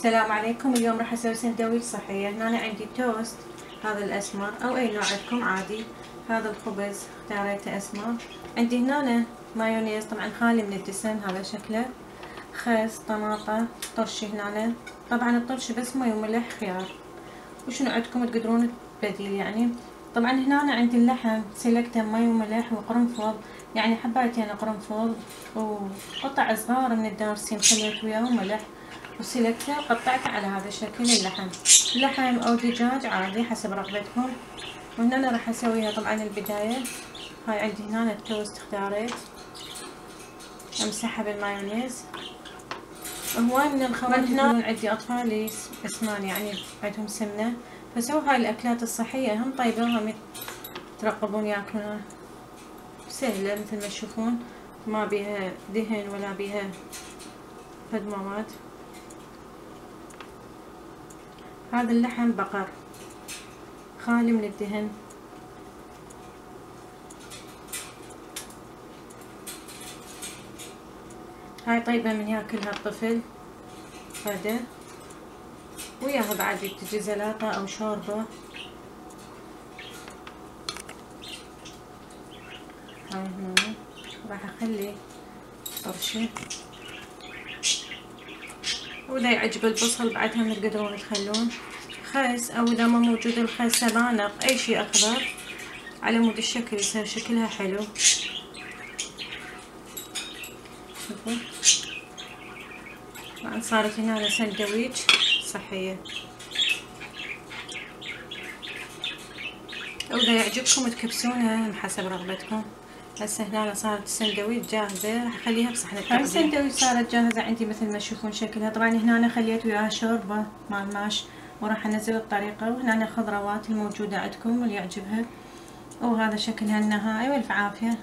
السلام عليكم. اليوم راح اسوي سندويش صحية. هنا أنا عندي توست، هذا الاسمر او اي نوع عندكم عادي. هذا الخبز اختاريته اسمر. عندي هنا مايونيز طبعا خالي من الدسم، هذا شكله. خس، طماطة، طرشي هنا، طبعا الطرش بس مي وملح، خيار، وشنو عندكم تقدرون بديل يعني. طبعا هنا أنا عندي اللحم سلقته مي وملح وقرنفل، يعني حبايتين قرنفل وقطع صغار من الدارسين خليت وياه وملح وسلقته وقطعته على هذا الشكل. اللحم او دجاج عادي حسب رغبتكم. وهنا أنا راح اسويها طبعا البداية. هاي عندي هنا التوست اختاريت امسحها بالمايونيز. هواي من الخوات يكونون عندي اطفال اسنان يعني عندهم سمنة، فسووا هاي الاكلات الصحية هم طيبة وهم يترقبون ياكلونها، سهلة مثل ما تشوفون، ما بيها دهن ولا بيها فد مواد. هذا اللحم بقر خالي من الدهن. هاي طيبة من ياكلها الطفل غدا، وياها بعد تجي زلاطة او شوربة. هاي هنا راح اخلي طرشي، واذا يعجب البصل بعد هم تقدرون تخلون خس، او اذا ما موجود الخس سبانخ اي شي اخضر على مود الشكل يصير شكلها حلو. شوفوا طبعا صارت هنا سندويش صحية، واذا يعجبكم تكبسونها حسب رغبتكم. هسه هنا صارت السندويش جاهزة، راح اخليها بصحن التقديم. هاي السندويش صارت جاهزة عندي مثل ما تشوفون شكلها. طبعا هنا أنا خليت وياها شوربة مال ماش، وراح انزل الطريقة. وهنا أنا خضروات الموجودة عندكم اللي يعجبها، وهذا شكلها النهائي والف عافية.